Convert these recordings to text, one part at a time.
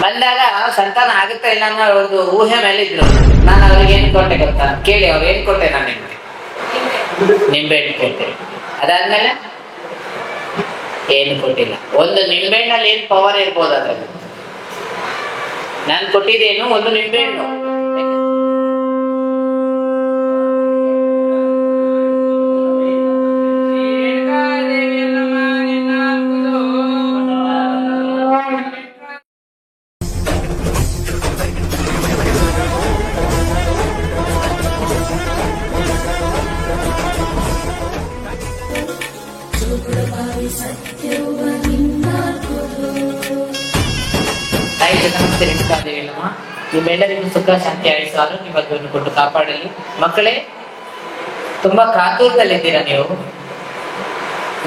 ಬಂದಾಗ ಸಂತಾನ ಆಗುತ್ತಾ ಇಲ್ಲ ಅನ್ನೋ ಒಂದು ಊಹೆ ಮೇಲೆ ಇದ್ರು. ನಾನು ಅವ್ರಿಗೆ ಏನ್ ಕೊಟ್ಟೆ ಗೊತ್ತಾ? ಕೇಳಿ, ಅವ್ರು ಏನ್ ಕೊಟ್ಟೆ? ನಾನು ನಿಂಬೆ ಹಣ್ಣು ಕೊಟ್ಟೆ. ಅದಾದ್ಮೇಲೆ ಏನು ಕೊಟ್ಟಿಲ್ಲ. ಒಂದು ನಿಂಬೆ ಹಣ್ಣಲ್ಲಿ ಏನ್ ಪವರ್ ಇರ್ಬೋದು ಅದ್ರಲ್ಲಿ? ನಾನು ಕೊಟ್ಟಿದ್ದೇನು ಒಂದು ನಿಂಬೆ ಹಣ್ಣು. ತಾಯಿ ಜಗನ್ಮಾತೆ ರೇಣುಕಾದೇವಿಯಲ್ಲಮ್ಮ ನಿಮ್ಮೆಲ್ಲರಿಗೂ ಸುಖ ಶಾಂತಿ ಆಯುಷ್ಯ ಆರೋಗ್ಯವನ್ನು ಕೊಟ್ಟು ಕಾಪಾಡಲಿ. ಮಕ್ಕಳೇ, ತುಂಬಾ ಕಾತುರದಲ್ಲಿದ್ದೀರಾ ನೀವು.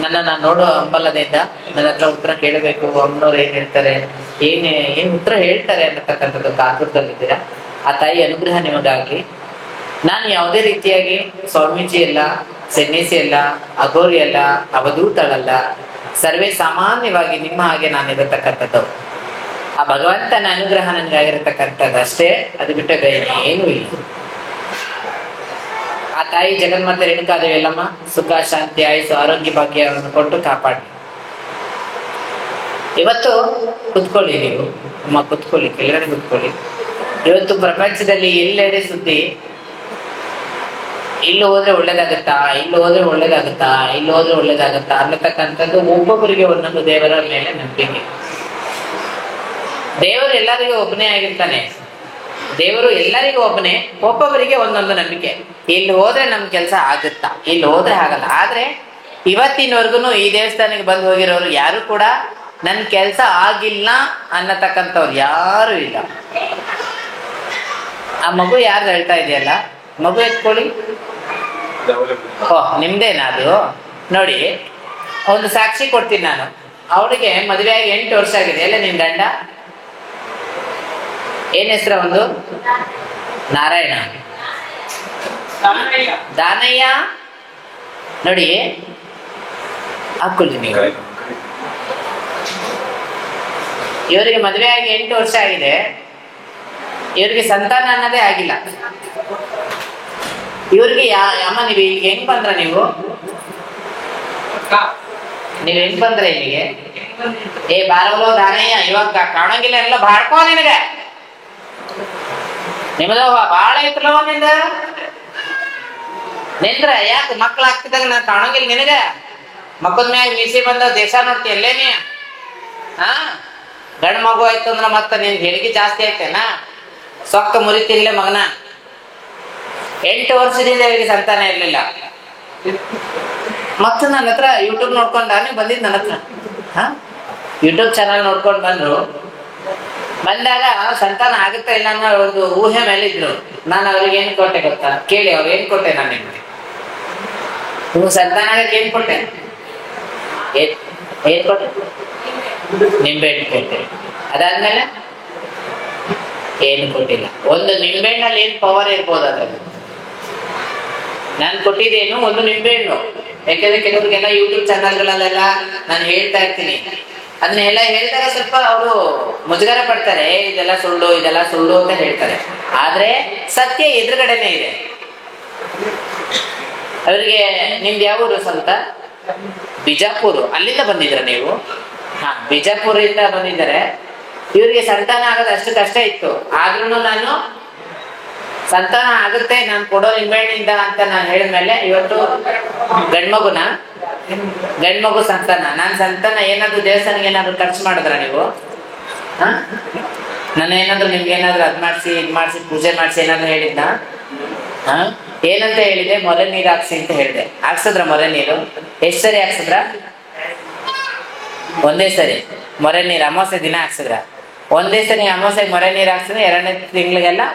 ನನ್ನನ್ನು ನೋಡುವ ಹಂಬಲದಿಂದ ನನ್ನ ಹತ್ರ ಉತ್ತರ ಕೇಳಬೇಕು, ಅಮ್ಮನವ್ರು ಏನ್ ಹೇಳ್ತಾರೆ, ಏನ್ ಉತ್ತರ ಹೇಳ್ತಾರೆ ಅನ್ನತಕ್ಕಂಥದ್ದು ಕಾತುರದಲ್ಲಿದ್ದೀರಾ. ಆ ತಾಯಿ ಅನುಗ್ರಹ ನಿಮಗಾಗ್ಲಿ. ನಾನು ಯಾವುದೇ ರೀತಿಯಾಗಿ ಸ್ವಾಮೀಜಿ ಅಲ್ಲ, ಸನ್ಯಾಸಿ ಅಲ್ಲ, ಅಘೋರಿ ಅಲ್ಲ, ಅವಧೂತಳಲ್ಲ. ಸರ್ವೇ ಸಾಮಾನ್ಯವಾಗಿ ನಿಮ್ಮ ಹಾಗೆ ನಾನಿರತಕ್ಕಂಥದ್ದು. ಆ ಭಗವಂತನ ಅನುಗ್ರಹ ನನಗಾಗಿರತಕ್ಕಂಥದ್ದು ಅಷ್ಟೇ, ಅದು ಬಿಟ್ಟು ಬೇರೆ ಏನೂ ಇಲ್ಲ. ಆ ತಾಯಿ ಜಗನ್ಮಾತೆ ರೇಣುಕಾದೇವಿ ಎಲ್ಲಮ್ಮ ಸುಖ ಶಾಂತಿ ಆಯುಷು ಆರೋಗ್ಯ ಭಾಗ್ಯವನ್ನು ಕೊಟ್ಟು ಕಾಪಾಡಿ. ಇವತ್ತು ಕುತ್ಕೊಳ್ಳಿ, ನೀವು ಅಮ್ಮ ಕುತ್ಕೊಳ್ಳಿ, ಕೆಳಗಡೆ ಕುತ್ಕೊಳ್ಳಿ. ಇವತ್ತು ಪ್ರಪಂಚದಲ್ಲಿ ಎಲ್ಲೆಡೆ ಸುದ್ದಿ, ಇಲ್ಲಿ ಹೋದ್ರೆ ಒಳ್ಳೇದಾಗತ್ತಾ, ಇಲ್ಲಿ ಹೋದ್ರೆ ಒಳ್ಳೇದಾಗತ್ತಾ, ಇಲ್ಲಿ ಹೋದ್ರೆ ಒಳ್ಳೇದಾಗತ್ತಾ ಅನ್ನತಕ್ಕಂಥದ್ದು ಒಬ್ಬೊಬ್ಬರಿಗೆ ಒಂದೊಂದು ದೇವರ ಮೇಲೆ ನಂಬಿಕೆ. ದೇವರು ಎಲ್ಲರಿಗೂ ಒಬ್ಬನೇ ಆಗಿರ್ತಾನೆ. ದೇವರು ಎಲ್ಲರಿಗೂ ಒಬ್ಬನೇ, ಒಬ್ಬೊಬ್ಬರಿಗೆ ಒಂದೊಂದು ನಂಬಿಕೆ. ಇಲ್ಲಿ ಹೋದ್ರೆ ನಮ್ ಕೆಲಸ ಆಗುತ್ತಾ, ಇಲ್ಲಿ ಹೋದ್ರೆ ಆಗಲ್ಲ. ಆದ್ರೆ ಇವತ್ತಿನವರ್ಗು ಈ ದೇವಸ್ಥಾನಕ್ಕೆ ಬಂದು ಹೋಗಿರೋರು ಯಾರು ಕೂಡ ನನ್ ಕೆಲಸ ಆಗಿಲ್ಲ ಅನ್ನತಕ್ಕಂಥವ್ರು ಯಾರು ಇಲ್ಲ. ಆ ಮಗು ಯಾರು ಹೇಳ್ತಾ ಇದೆಯಲ್ಲ, ಮಗು ಎತ್ಕೊಳ್ಳಿ. ಓಹ್, ನಿಮ್ದೇನಾ ಅದು? ನೋಡಿ, ಒಂದು ಸಾಕ್ಷಿ ಕೊಡ್ತೀನಿ ನಾನು. ಅವಳಿಗೆ ಮದುವೆ ಆಗಿ 8 ವರ್ಷ ಆಗಿದೆ. ಎಲ್ಲ ನಿನ್ ಗಂಡ ಏನ್ ಹೆಸರ? ಒಂದು ನಾರಾಯಣ, ದಾನಯ್ಯ. ನೋಡಿ, ಹಾಕೊಳ್ಳಿ ನೀವು. ಇವರಿಗೆ ಮದುವೆ ಆಗಿ 8 ವರ್ಷ ಆಗಿದೆ. ಇವರಿಗೆ ಸಂತಾನ ಅನ್ನೋದೇ ಆಗಿಲ್ಲ. ಇವ್ರಿಗೆ ಅಮ್ಮ ನೀವು ಇಲ್ಲಿಗೆ ಹೆಂಗ್ ಬಂದ್ರ? ನೀವು ಹೆಂಗ್ ಬಂದ್ರೆ ಇಲ್ಲಿಗೆ? ಬಾರವಲೋ ದಾನಯ್ಯ, ಇವಾಗ ಕಾಣಂಗಿಲ್ಲ, ಎಲ್ಲ ಬಾಡ್ಕೋ ನಿನಗೆ. ನಿಮ್ಮದ ಬಾಳ ಐತ್ರಲ್ಲ ನಿಂದ್ರ ಯಾಕೆ ಮಕ್ಳು ಆಗ್ತಿದಾಗ ನಾನು ಕಾಣಂಗಿಲ್ಲ ನಿನಗ? ಮಕ್ಕಳ ಮ್ಯಾಗ ಮೀಸಿ ಬಂದ ದೇಶ ನೋಡ್ತಿ ಎಲ್ಲೇನಿ? ಗಂಡ ಮಗು ಆಯ್ತು ಅಂದ್ರ ಮತ್ತ ನಿನ್ ಹೇಳಿಕೆ ಜಾಸ್ತಿ ಆಯ್ತೇನಾ? ಸೊಕ್ಕ ಮುರಿತಿಲ್ಲ ಮಗನ. 8 ವರ್ಷದಿಂದ ಇವರಿಗೆ ಸಂತಾನ ಇರ್ಲಿಲ್ಲ. ಮತ್ತ ನನ್ನ ಹತ್ರ ಯೂಟ್ಯೂಬ್ ನೋಡ್ಕೊಂಡ ಬಂದಿದ್. ನನ್ನ ಹತ್ರ ಯೂಟ್ಯೂಬ್ ಚಾನಲ್ ನೋಡ್ಕೊಂಡ್ ಬಂದಾಗ ಸಂತಾನ ಆಗುತ್ತಾ ಇಲ್ಲ ಅನ್ನೋ ಒಂದು ಊಹೆ ಮೇಲೆ ಇದ್ರು. ನಾನು ಅವ್ರಿಗೆ ಏನ್ ಕೊಟ್ಟೆ ಗೊತ್ತಾ? ಕೇಳಿ, ಅವ್ರು ಏನ್ ಕೊಟ್ಟೆ? ನಾನು ನಿಮ್ಗೆ ಸಂತಾನ ಆಗಕ್ಕೆ ಏನ್ ಕೊಟ್ಟೆ? ಏನ್ ಕೊಟ್ಟೆ? ನಿಂಬೆ ಹಣ್ಣು ಕೊಟ್ಟೆ. ಅದಾದ್ಮೇಲೆ ಏನು ಕೊಟ್ಟಿಲ್ಲ. ಒಂದು ನಿಂಬೆ ಹಣ್ಣಲ್ಲಿ ಏನ್ ಪವರ್ ಇರ್ಬೋದು ಅದ್ರಲ್ಲಿ? ನಾನು ಕೊಟ್ಟಿದ್ದೇನು ಒಂದು ನಿಂಬೆ ಹಣ್ಣು. ಯಾಕಂದ್ರೆ ಕೆಲವ್ರಿಗೆಲ್ಲ ಯೂಟ್ಯೂಬ್ ಚಾನಲ್ಗಳಲ್ಲೆಲ್ಲ ನಾನು ಹೇಳ್ತಾ ಇರ್ತೀನಿ. ಅದನ್ನೆಲ್ಲ ಹೇಳಿದಾಗ ಸ್ವಲ್ಪ ಅವರು ಮುಜುಗರ ಪಡ್ತಾರೆ. ಇದೆಲ್ಲ ಸುಳ್ಳು, ಇದೆಲ್ಲ ಸುಳ್ಳು ಅಂತ ಹೇಳ್ತಾರೆ. ಆದ್ರೆ ಸತ್ಯ ಎದುರುಗಡೆನೆ ಇದೆ. ಅವರಿಗೆ ನಿಮ್ದು ಯಾವ ಊರು? ಸ್ವಂತ ಬಿಜಾಪುರ. ಅಲ್ಲಿಂದ ಬಂದಿದ್ರ ನೀವು? ಬಿಜಾಪುರದಿಂದ ಬಂದಿದ್ದಾರೆ. ಇವರಿಗೆ ಸಂತಾನ ಆಗೋದು ಅಷ್ಟು ಕಷ್ಟ ಇತ್ತು. ಆದ್ರೂ ನಾನು ಸಂತಾನ ಆಗುತ್ತೆ ನಾನು ಕೊಡೋ ನಿಂಬೆಹಣ್ಣಿಂದ ಅಂತ ನಾನು ಹೇಳಿದ್ಮೇಲೆ ಇವತ್ತು ಗಂಡ್ಮಗು ಸಂತಾನ. ನಾನು ಸಂತಾನ ಏನಾದ್ರು ದೇವಸ್ಥಾನಕ್ಕೆ ಏನಾದ್ರು ಖರ್ಚು ಮಾಡಿದ್ರ ನೀವು? ನಾನು ಏನಾದ್ರು ನಿಮ್ಗೆ ಏನಾದ್ರು ಅದ್ ಮಾಡಿಸಿ ಇದ್ ಮಾಡಿಸಿ ಪೂಜೆ ಮಾಡಿಸಿ ಏನಾದ್ರು ಹೇಳಿದ್ನ? ಏನಂತ ಹೇಳಿದೆ? ಮೊರೆ ನೀರು ಹಾಕ್ಸಿ ಅಂತ ಹೇಳಿದೆ. ಹಾಕ್ಸಿದ್ರ ಮೊರೆ ನೀರು? ಎಷ್ಟ್ ಸರಿ ಹಾಕ್ಸಿದ್ರ? ಒಂದೇ ಸರಿ ಮೊರೆ ನೀರು ಅಮಾವಾಸ್ಯೆ ದಿನ ಹಾಕ್ಸಿದ್ರ? ಒಂದೇ ಸರಿ ಅಮಾವಾಸ್ಯೆಗೆ ಮೊರೆ ನೀರು ಹಾಕ್ಸಿದ್ರೆ 2ನೇ ತಿಂಗಳಿಗೆಲ್ಲ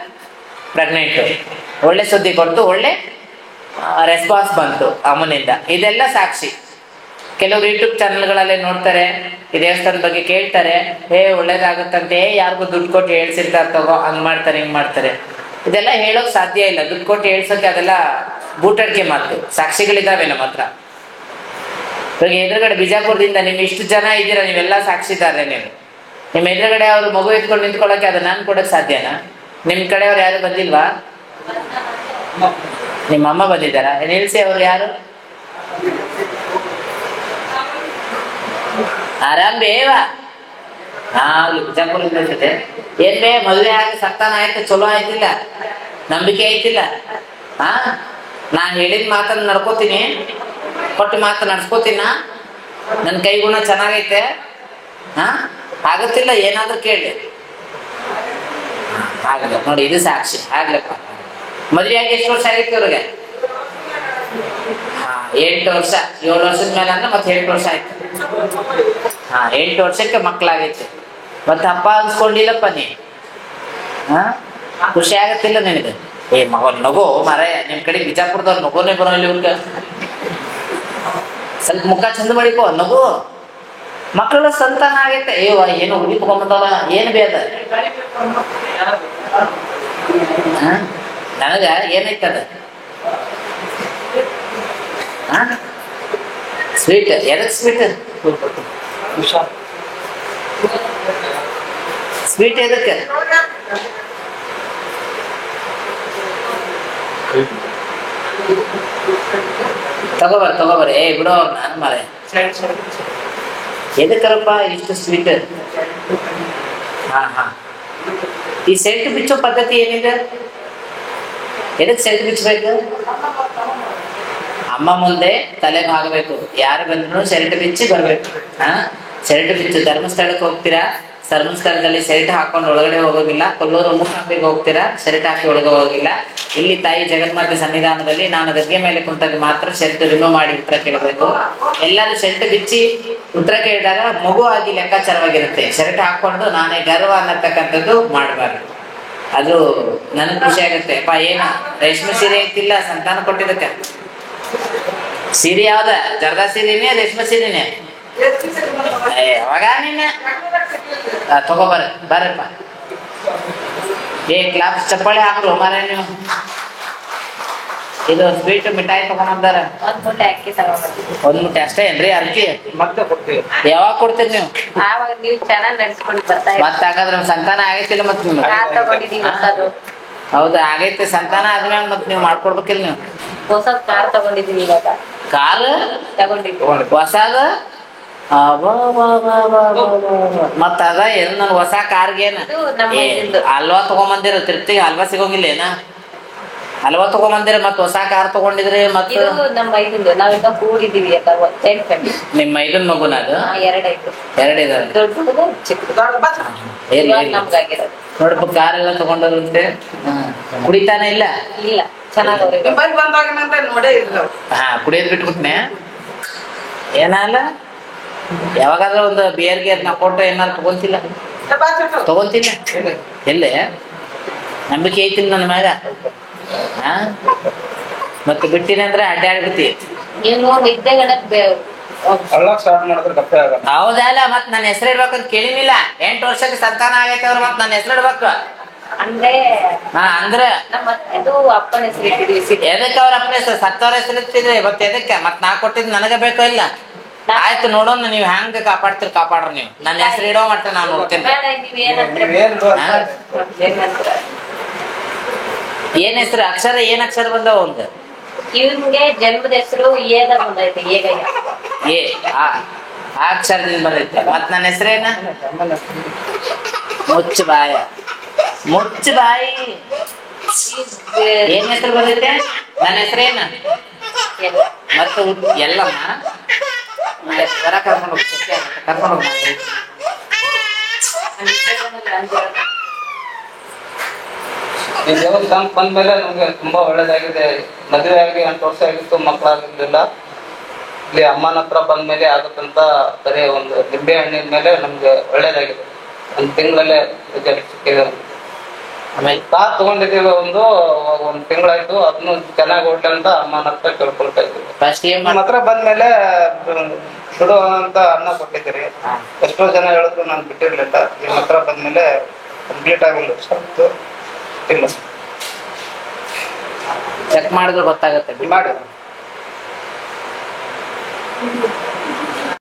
ಪ್ರೆಗ್ನೆಂಟ್. ಒಳ್ಳೆ ಸುದ್ದಿ ಕೊಡ್ತು, ಒಳ್ಳೆ ರೆಸ್ಪಾನ್ಸ್ ಬಂತು ಅಮ್ಮನಿಂದ. ಇದೆಲ್ಲ ಸಾಕ್ಷಿ. ಕೆಲವರು ಯೂಟ್ಯೂಬ್ ಚಾನಲ್ಗಳಲ್ಲೇ ನೋಡ್ತಾರೆ, ಈ ದೇವಸ್ಥಾನದ ಬಗ್ಗೆ ಕೇಳ್ತಾರೆ, ಒಳ್ಳೇದಾಗುತ್ತಂತೆ, ಯಾರಿಗೂ ದುಡ್ಡು ಕೊಟ್ಟು ಹೇಳ್ಸಿರ್ತಾರೆ, ತಗೋ ಹಂಗ್ ಮಾಡ್ತಾರೆ ಹಿಂಗ್ ಮಾಡ್ತಾರೆ. ಇದೆಲ್ಲ ಹೇಳೋಕ್ ಸಾಧ್ಯ ಇಲ್ಲ. ದುಡ್ಡು ಕೊಟ್ಟು ಹೇಳ್ಸೋಕೆ ಅದೆಲ್ಲ ಬೂಟಡಿಕೆ ಮಾತು. ಸಾಕ್ಷಿಗಳಿದಾವೆ ನಮ್ಮ ಹತ್ರ. ಇವಾಗ ಎದುರುಗಡೆ ಬಿಜಾಪುರದಿಂದ ನೀವು ಇಷ್ಟು ಜನ ಇದ್ದೀರಾ, ನೀವೆಲ್ಲ ಸಾಕ್ಷಿದಾರೆ. ನೀವು ನಿಮ್ಮ ಎದುರುಗಡೆ ಅವ್ರು ಮಗು ಎತ್ಕೊಂಡು ನಿಂತ್ಕೊಳ್ಳೋಕೆ ಅದು ನಾನು ಕೊಡಕ್ ಸಾಧ್ಯನಾ? ನಿಮ್ ಕಡೆಯವ್ರು ಯಾರು ಬಂದಿಲ್ವಾ? ನಿಮ್ಮ ಅಮ್ಮ ಬಂದಿದ್ದಾರ? ನಿಲ್ಸಿ, ಅವ್ರು ಯಾರು? ಆರಾಮ್ ಬೇವಾ? ಹಾ, ಬಿಜಾಪುರ ಏನ್ ಬೇ, ಮದುವೆ ಆಗಿ ಸಂತಾನ ಆಯ್ತು, ಚಲೋ ಆಯ್ತಿಲ್ಲ? ನಂಬಿಕೆ ಐತಿಲ್ಲ? ಹಾ, ನಾ ಹೇಳಿದ ಮಾತನ್ನ ನಡ್ಕೋತೀನಿ, ಕೊಟ್ಟು ಮಾತು ನಡ್ಸ್ಕೋತೀನ, ನನ್ ಕೈ ಗುಣ ಚೆನ್ನಾಗೈತೆ. ಹಾ, ಆಗತ್ತಿಲ್ಲ, ಏನಾದ್ರೂ ಕೇಳಿ. ಆಗ್ಲಿ ನೋಡಿ, ಇದು ಸಾಕ್ಷಿ. ಆಗ್ಲಪ್ಪ, ಮದುವೆ ಆಗಿ ಎಷ್ಟು ವರ್ಷ ಆಗಿತ್ತು ಇವ್ರಿಗೆ? 8 ವರ್ಷ. 7 ವರ್ಷದ ಮೇಲೆ ಅಂದ್ರೆ ಮತ್ತೆ 8 ವರ್ಷ ಆಯ್ತು. 8 ವರ್ಷಕ್ಕೆ ಮಕ್ಕಳಾಗೈತೆ. ಮತ್ತೆ ಅಪ್ಪ ಅನ್ಸ್ಕೊಂಡಿಲ್ಲಪ್ಪ ನೀ. ಖುಷಿ ಆಗತ್ತಿಲ್ಲ ನಿನಗೆ? ಮಗ ನಗು ಮರ, ನಿಮ್ ಕಡೆ ಬಿಜಾಪುರದವ್ರು ನಗೋನೇ ಬರೋಲ್ಲ ಇವ್ರಿಗೆ. ಸ್ವಲ್ಪ ಮುಖ ಚಂದ ಮಾಡಿಕೋ, ನಗು. ಮಕ್ಕಳ ಸಂತಾನ ಆಗೈತೆ. ಏನು ಹುಡಿ ತಗೊಂಬಂದವ, ಏನು ಬೇದ? ನನಗ ಏನೈತದ? ಸ್ವೀಟ್. ಎದಕ್ ಸ್ವೀಟ್? ಸ್ವೀಟ್ ಎದಕ್ಕೆ? ತಗೋಬರ್. ಬಿಡೋ ನಾನು ಮಾರೆ. ಎದಕ್ಕರಪ್ಪ ಇಷ್ಟು ಸ್ವೀಟ್? ಹಾ, ಈ ಸೆಂಟ್ ಬಿಚ್ಚೋ ಪದ್ಧತಿ ಏನಿದೆ? ಎದಕ್ ಸೆಂಟ್ ಬಿಚ್ಚಬೇಕು? ಅಮ್ಮ ಮುಂದೆ ತಲೆ ಭಾಗಬೇಕು. ಯಾರು ಬಂದ್ರು ಸೆರೆಟ್ ಬಿಚ್ಚಿ ಬರ್ಬೇಕು. ಸೆರೆಟ್ ಬಿಚ್ಚು. ಧರ್ಮಸ್ಥಳಕ್ಕೆ ಹೋಗ್ತೀರಾ, ಧರ್ಮಸ್ಥಳದಲ್ಲಿ ಸೆರೆಟ್ ಹಾಕೊಂಡು ಒಳಗಡೆ ಹೋಗೋಗಿಲ್ಲ. ಕೊಲ್ಲೂರು ಮೂಕಾಂಬಿಗೆ ಹೋಗ್ತೀರಾ, ಸೆರೆಟ್ ಹಾಕಿ ಒಳಗೆ ಹೋಗಿಲ್ಲ. ಇಲ್ಲಿ ತಾಯಿ ಜಗನ್ಮಾತೆ ಸನ್ನಿಧಾನದಲ್ಲಿ ನಾನು ಗದ್ಗೆ ಮೇಲೆ ಕುಂತಾಗ ಮಾತ್ರ ಸೆರೆಟ್ ರಿಮೂವ್ ಮಾಡಿ ಉತ್ತರ ಕೇಳಬೇಕು. ಎಲ್ಲರೂ ಸೆರೆಟ್ ಬಿಚ್ಚಿ ಉತ್ತರ ಕೇಳಿದಾಗ ಮಗು ಆಗಿ ಲೆಕ್ಕಾಚಾರವಾಗಿರುತ್ತೆ. ಸೆರೆಟ್ ಹಾಕೊಂಡು ನಾನೇ ಗರ್ವ ಅನ್ನತಕ್ಕಂಥದ್ದು ಮಾಡಬಾರ್ದು. ಅದು ನನಗೆ ಖುಷಿ ಆಗುತ್ತೆ. ಅಪ್ಪ ಏನ ರೇಷ್ಮೆ ಸೀರೆ ಐತಿಲ್ಲ ಸಂತಾನ ಕೊಟ್ಟಿದ್ದಕ್ಕೆ? ಸೀರೆ ಯಾವ್ದ? ಜರ್ದಾ ಸೀರೆನೇ ರೇಷ್ಮೆ ಸೀರೆನೇ? ಯಾವಾಗ ನಿನ್ನೆ ಬರ್ರಪ್ಪ. ಕ್ಲಾಸ್ ಚಪ್ಪಾಳಿ ಹಾಕ್ರು ಮಾರ ನೀವು. ಇದು ಸ್ವೀಟ್ ಮಿಠಾಯಿ ತಗೊಂಡ್ಬಂದಾರ. 1 ಮೂಟೆ ಅಕ್ಕಿ ತಗೊಂಡ್ಬಂದಿದ್ದೀವಿ. 1 ಮೂಟೆ ಅಷ್ಟೇ ಏನ್ರಿ? ಅಕ್ಕಿ ಮತ್ತೆ ಕೊಡ್ತೀವಿ. ಯಾವಾಗ ಕೊಡ್ತೀರಿ ನೀವು? ಆವಾಗ ನೀವು ಚೆನ್ನಾಗಿ ನಡ್ಸ್ಕೊಂಡು ಬರ್ತಾ ಇದ್ದೀರಿ. ಮತ್ತೆ ಹಾಗಾದ್ರೆ ಸಂತಾನ ಆಗೈತಿಲ್ಲ ಮತ್ತೆ ನಿಮ್ಗೆ? ತಗೊಂಡಿದ್ದೀವಿ ಹೊಸದು. ಹೌದಾ? ಆಗೈತೆ. ಸಂತಾನ ಆದ್ಮೇಲೆ ಮತ್ತೆ ನೀವು ಮಾಡ್ಕೊಡ್ಬೇಕಿಲ್ಲ? ನೀವು ಹೊಸದ್ ಕಾರ್ ತಗೊಂಡಿದ್ದೀವಿ. ಇವಾಗ ಕಾರ್ ತಗೊಂಡಿದ್ದೀವಿ ಹೊಸದ. ಮತ್ತ ಅದ ಏನು ನನ್ ಹೊಸ ಕಾರ್ಗೇನ ಹಲ್ವಾ ತಗೊಂಬಂದಿರ? ತಿರ್ತಿಗೆ ಹಲ್ವಾ ಸಿಗೋಂಗಿಲ್ಲ ಏನ? ಹಲ್ವಾ ತಗೊಂಬಂದಿರ ಮತ್ ಹೊಸ ಕಾರ್ ತಗೊಂಡಿದ್ರಿ? ಮತ್ತೆ ನಮ್ಮ ಮೈದಿಂದ ನಾವೀಗ ಕೂಡಿದೀವಿ. ನಿಮ್ ಮೈದನ್ ಮಗುನ? ಅದು 2 ಇದಾವೆ. ದೊಡ್ಡದು ಚಿಕ್ಕದು ನಮ್ಗಾಗಿರೋದು. ನೋಡಪ್ಪ, ಕಾರ್ ಎಲ್ಲ ತಗೊಂಡಂತೆ. ಕುಡಿತಾನೆ ಇಲ್ಲ? ಇಲ್ಲ, ಚೆನ್ನಾಗವ್ರೆ. ಕುಡಿಯೋದ್ ಬಿಟ್ಬಿಟ್ನೆ. ಏನಲ್ಲ ಯಾವಾಗಾದ್ರೂ ಒಂದು ಬಿಯರ್ಗೆ ನಾ ಕೊಟ್ಟು ಏನಾದ್ರು ತಗೊಂತಿಲ್ಲ? ಎಲ್ಲೇ ನಂಬಿಕೆ ಐತಿಲ್ಲ ನನ್ನ ಮ್ಯಾಗ? ಮತ್ತೆ ಬಿಟ್ಟಿನಿ ಅಂದ್ರೆ ಅಡ್ಡಾಡ್ಬಿಡ್ತಿ. ಹೌದಲ್ಲ? ಮತ್ ನನ್ನ ಹೆಸರು ಇಡ್ಬೇಕಂತ ಕೇಳಿನಿಲ್ಲ. 8 ವರ್ಷಕ್ಕೆ ಸಂತಾನ ಆಗೈತೆ ಅವ್ರು, ಮತ್ ನನ್ನ ಹೆಸರು ಇಡ್ಬೇಕು ಅಂದ್ರೆ ಅಪ್ಪನ ಹೆಸರು ಇಟ್ಟಿದ್ವಿ. ಎದಕ್ಕೆ ಅವ್ರ ಅಪ್ಪನ ಹೆಸರು? ಸತ್ತವ್ರ ಹೆಸರು ಇಟ್ಟಿದ್ರಿ. ಮತ್ತೆ ಎದಕ್ಕೆ? ಮತ್ ನಾ ಕೊಟ್ಟಿದ್ ನನಗ ಬೇಕೋ ಇಲ್ಲ? ಆಯ್ತು, ನೋಡೋಣ ನೀವ್ ಹೆಂಗ ಕಾಪಾಡ್ರಿ. ನೀವು ನನ್ನ ಹೆಸರು ಇಡೋ ಮಟ್ಟ ನಾನು ನೋಡ್ತೇನೆ. ಏನ್ ಹೆಸರು? ಅಕ್ಷರ ಏನ್ ಅಕ್ಷರ ಬಂದವ? ಒಂದು ಇವ್ನಿಗೆ ಜನ್ಮದ ಹೆಸರು ಏಗ ಬಂದೈತೆ. ಆ ಅಕ್ಷರದಿಂದ ಬಂದೈತೆ. ಮತ್ ನನ್ನ ಹೆಸರೇನ? ಮುಚ್ಚು ಬಾಯಿ. ಏನ್ ಹೆಸರು ಬಂದೈತೆ? ನನ್ನ ಹೆಸರೇನ? ಮತ್ತೆ ಎಲ್ಲಮ್ಮ ಹೊರ ಕರ್ಕೊಂಡು ಈ ದೇವಸ್ಥಾನಕ್ಕೆ ಬಂದ್ಮೇಲೆ ನಮ್ಗೆ ತುಂಬಾ ಒಳ್ಳೇದಾಗಿದೆ. ಮದುವೆ ಆಗಿ 8 ವರ್ಷ ಆಗಿತ್ತು, ಮಕ್ಕಳಾಗಿರ್ಲಿಲ್ಲ. ಇಲ್ಲಿ ಅಮ್ಮನ ಹತ್ರ ಬಂದ್ಮೇಲೆ ಆಗುತ್ತಂತ ಬರೀ ಒಂದು ನಿಂಬೆ ಹಣ್ಣಿನ ಮೇಲೆ ನಮ್ಗೆ ಒಳ್ಳೇದಾಗಿದೆ. 1 ತಿಂಗಳಲ್ಲೇ ರಿಸಲ್ಟ್ ಸಿಕ್ಕಿದೆ. ಆಮೇಲೆ ಕಾರ್ ತಗೊಂಡಿದ್ದೀವಿ. ಒಂದ್ ತಿಂಗಳಾಯ್ತು. ಅದನ್ನು ಚೆನ್ನಾಗಿ ಓಡ್ಲಿ ಅಂತ ಅಮ್ಮನ ಹತ್ರ ಕೇಳ್ಕೊಳ್ತಾ ಇದ್ದೀವಿ. ನಮ್ಮ ಹತ್ರ ಬಂದ್ಮೇಲೆ ಸುಡು ಅಂತ ಅನ್ನ ಕೊಟ್ಟಿದ್ದೀರಿ. ಎಷ್ಟೋ ಜನ ಹೇಳಿದ್ರು ನಾನು ಬಿಟ್ಟಿರ್ಲಿಲ್ಲ. ನಿಮ್ಮ ಹತ್ರ ಬಂದ್ಮೇಲೆ ಕಂಪ್ಲೀಟ್ ಆಗಿ 1 ವರ್ಷ ಆಯ್ತು. ಇಲ್ಲ, ಚೆಕ್ ಮಾಡಿದ್ರೆ ಗೊತ್ತಾಗುತ್ತೆ. ಮಾಡಿ.